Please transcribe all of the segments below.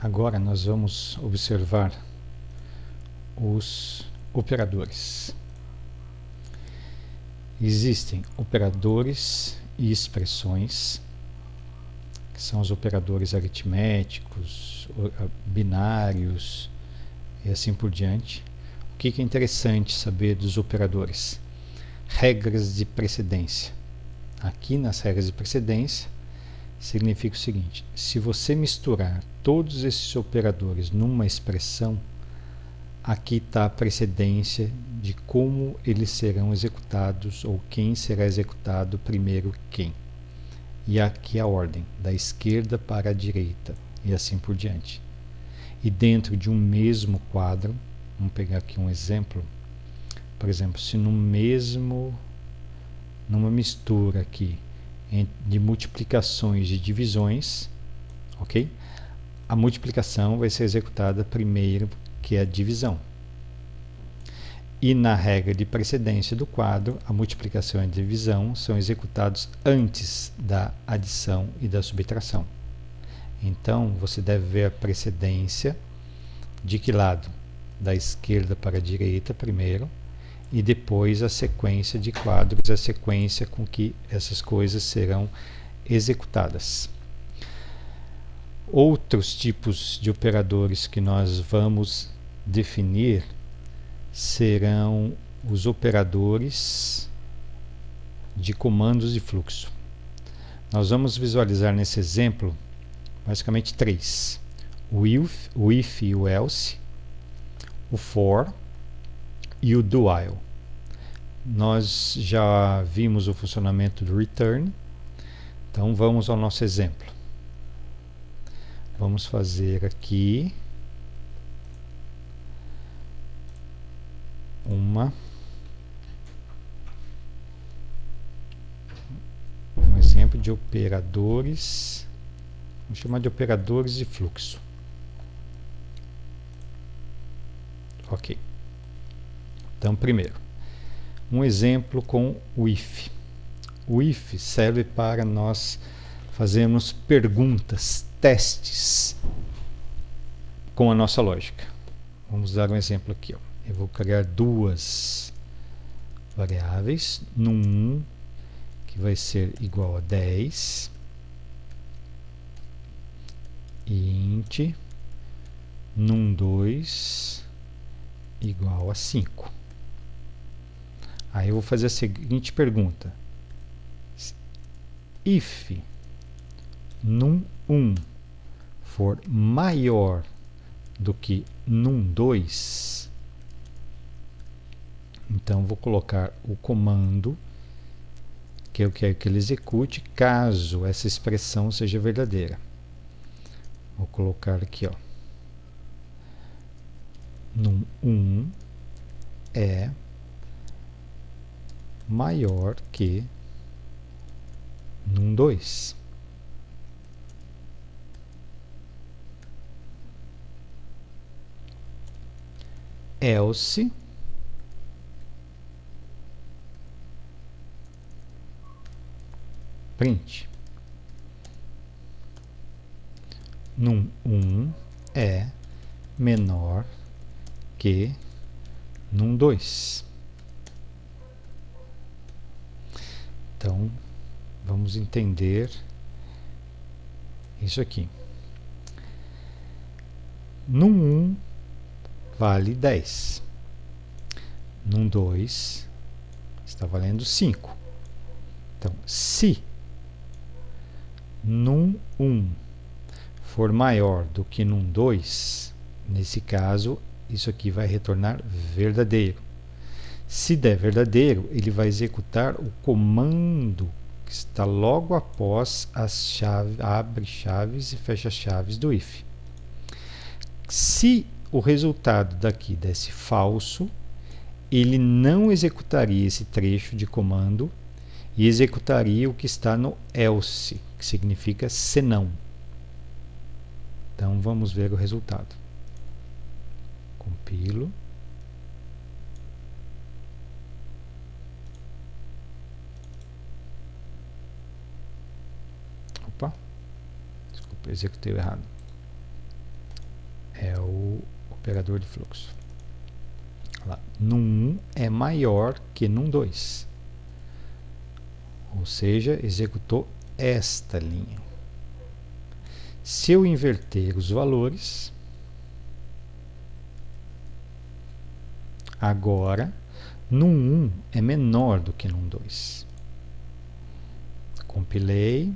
Agora nós vamos observar os operadores. Existem operadores e expressões, que são os operadores aritméticos, binários e assim por diante. O que é interessante saber dos operadores? Regras de precedência. Aqui nas regras de precedência significa o seguinte: se você misturar todos esses operadores numa expressão, aqui está a precedência de como eles serão executados ou quem será executado primeiro quem. E aqui a ordem, da esquerda para a direita e assim por diante. E dentro de um mesmo quadro, vamos pegar aqui um exemplo. Por exemplo, se numa mistura aqui de multiplicações e divisões, ok? A multiplicação vai ser executada primeiro que a divisão. E na regra de precedência do quadro, a multiplicação e a divisão são executados antes da adição e da subtração. Então, você deve ver a precedência de que lado? Da esquerda para a direita primeiro, e depois a sequência de quadros, a sequência com que essas coisas serão executadas. Outros tipos de operadores que nós vamos definir serão os operadores de comandos de fluxo. Nós vamos visualizar nesse exemplo basicamente três: o if e o else, o for e o do while. Nós já vimos o funcionamento do return, então vamos ao nosso exemplo. Vamos fazer aqui um exemplo de operadores, vamos chamar de operadores de fluxo. Ok. Então, primeiro, um exemplo com o if. O if serve para nós fazermos perguntas, testes com a nossa lógica. Vamos dar um exemplo aqui. Eu vou criar duas variáveis, num 1 que vai ser igual a 10, e int num 2 igual a 5. Aí eu vou fazer a seguinte pergunta: if num 1 for maior do que num 2, então vou colocar o comando que eu quero que ele execute caso essa expressão seja verdadeira. Vou colocar aqui, ó, num 1 é maior que num 2. Else print num 1 é menor que num 2. Então, vamos entender isso aqui. Num 1 vale 10. Num 2 está valendo 5. Então, se num 1 for maior do que num 2, nesse caso, isso aqui vai retornar verdadeiro. Se der verdadeiro, ele vai executar o comando que está logo após as abre chaves e fecha chaves do if. Se o resultado daqui desse falso, ele não executaria esse trecho de comando e executaria o que está no else, que significa senão. Então vamos ver o resultado. Compilo. Opa, desculpa, executei errado. é o operador de fluxo. Lá, num 1 é maior que num 2. Ou seja, executou esta linha. Se eu inverter os valores, agora, num 1 é menor do que num 2. Compilei,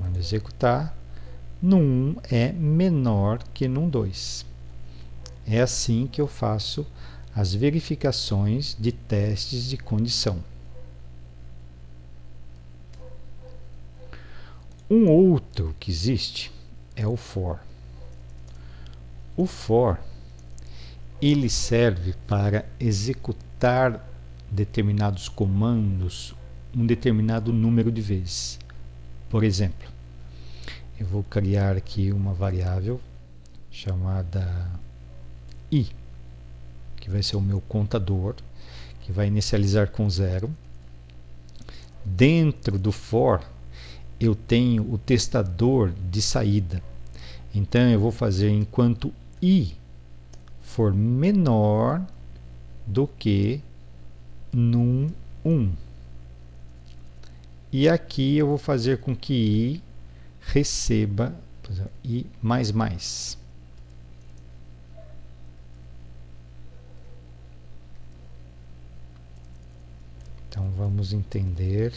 mando executar. Num 1 é menor que num 2. É assim que eu faço as verificações de testes de condição. Um outro que existe é o for. O for, ele serve para executar determinados comandos um determinado número de vezes. Por exemplo, eu vou criar aqui uma variável chamada i, que vai ser o meu contador, que vai inicializar com 0. Dentro do for, eu tenho o testador de saída. Então, eu vou fazer enquanto i for menor do que num 1. E aqui eu vou fazer com que i receba, por exemplo, i mais mais. Então, vamos entender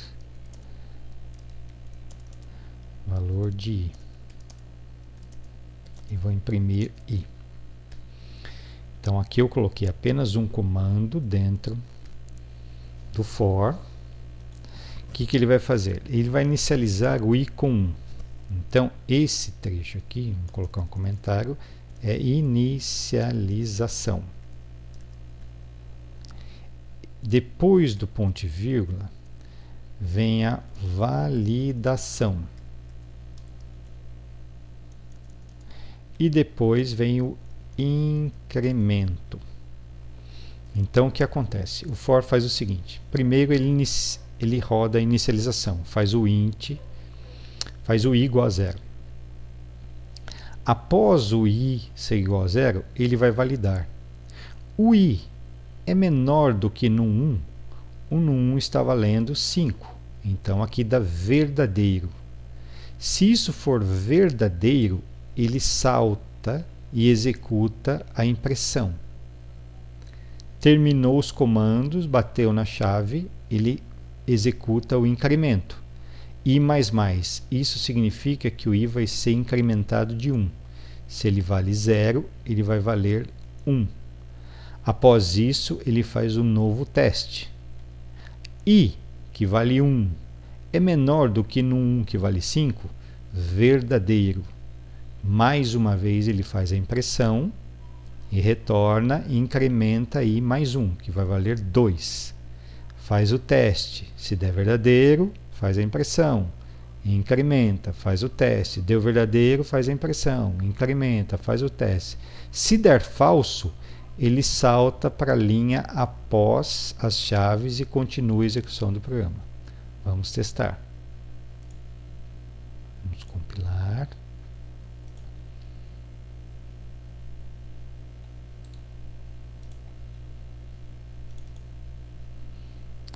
valor de i. E vou imprimir i. Então, aqui eu coloquei apenas um comando dentro do for. O que ele vai fazer? Ele vai inicializar o i com 1. Então, esse trecho aqui, vou colocar um comentário, é inicialização. Depois do ponto e vírgula, vem a validação. E depois vem o incremento. Então, o que acontece? O for faz o seguinte. Primeiro, ele roda a inicialização. Faz o int, faz o i igual a 0. Após o i ser igual a 0, ele vai validar. O i é menor do que no 1. O no 1 está valendo 5. Então, aqui dá verdadeiro. Se isso for verdadeiro, ele salta e executa a impressão. Terminou os comandos, bateu na chave, ele executa o incremento. I mais mais, isso significa que o i vai ser incrementado de 1. Se ele vale 0, ele vai valer 1. Após isso, ele faz um novo teste. I, que vale 1, é menor do que no 1, que vale 5? Verdadeiro. Mais uma vez, ele faz a impressão e retorna e incrementa I mais 1, que vai valer 2. Faz o teste. Se der verdadeiro, faz a impressão. Incrementa, faz o teste. Deu verdadeiro, faz a impressão. Incrementa, faz o teste. Se der falso, ele salta para a linha após as chaves e continua a execução do programa. Vamos testar. Vamos compilar.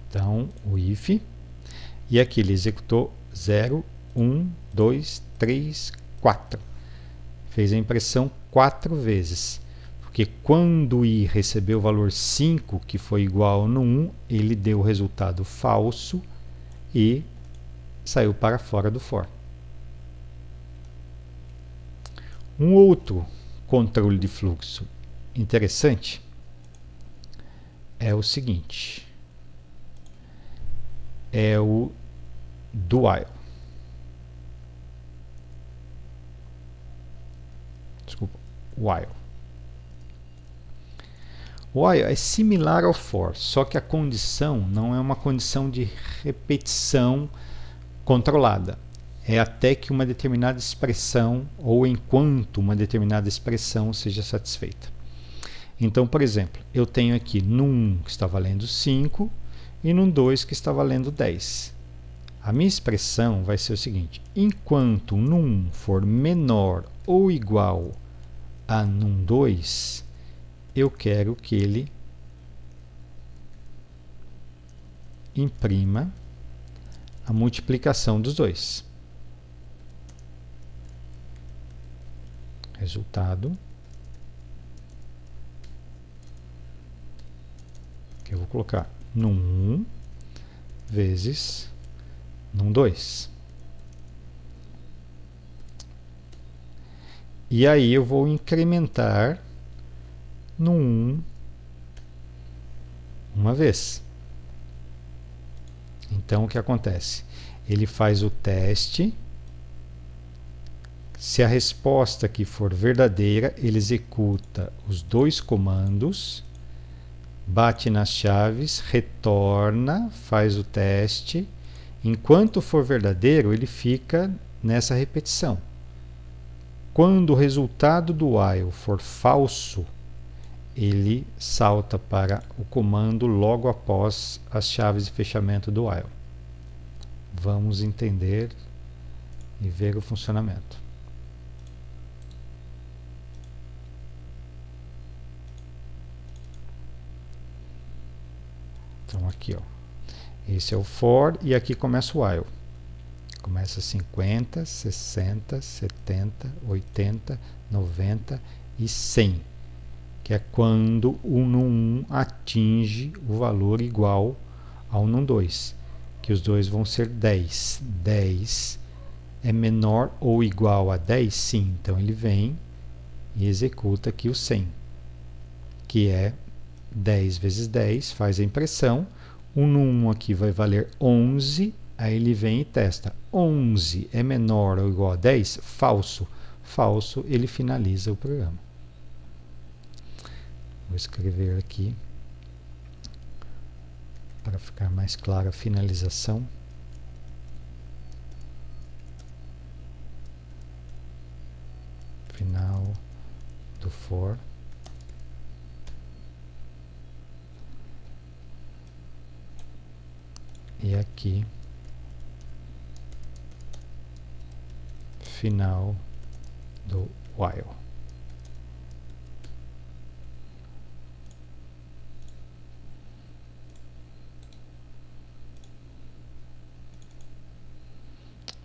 Então, o if, e aqui ele executou 0, 1, 2, 3, 4. Fez a impressão 4 vezes. Porque quando o i recebeu o valor 5, que foi igual no 1, ele deu o resultado falso e saiu para fora do for. Um outro controle de fluxo interessante é o seguinte. É o do while. Desculpa, while. O while é similar ao for, só que a condição não é uma condição de repetição controlada. É até que uma determinada expressão ou enquanto uma determinada expressão seja satisfeita. Então, por exemplo, eu tenho aqui num que está valendo 5 e num 2 que está valendo 10. A minha expressão vai ser o seguinte: enquanto num for menor ou igual a num2, eu quero que ele imprima a multiplicação dos dois. Resultado que eu vou colocar num1 vezes num2. E aí eu vou incrementar num1 uma vez. Então o que acontece? Ele faz o teste. Se a resposta aqui for verdadeira, ele executa os dois comandos, bate nas chaves, retorna, faz o teste. Enquanto for verdadeiro, ele fica nessa repetição. Quando o resultado do while for falso, ele salta para o comando logo após as chaves de fechamento do while. Vamos entender e ver o funcionamento. Então aqui, ó, esse é o for e aqui começa o while. Começa 50, 60, 70, 80, 90 e 100, que é quando o num1 atinge o valor igual ao num2, que os dois vão ser 10. 10 é menor ou igual a 10? Sim, então ele vem e executa aqui o 100, que é 10 vezes 10, faz a impressão. O num1 aqui vai valer 11, aí ele vem e testa. 11 é menor ou igual a 10? Falso. Falso, ele finaliza o programa. Vou escrever aqui para ficar mais clara a finalização. Final do for. E aqui, final do while.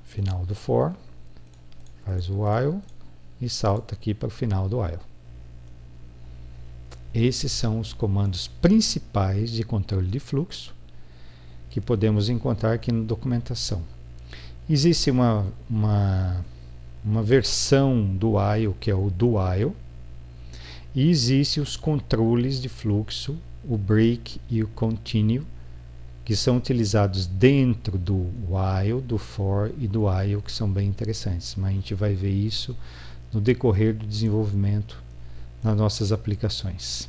Final do for, faz o while e salta aqui para o final do while. Esses são os comandos principais de controle de fluxo que podemos encontrar aqui na documentação. Existe uma versão do while, que é o do while, e existem os controles de fluxo, o break e o continue, que são utilizados dentro do while, do for e do while, que são bem interessantes. Mas a gente vai ver isso no decorrer do desenvolvimento nas nossas aplicações.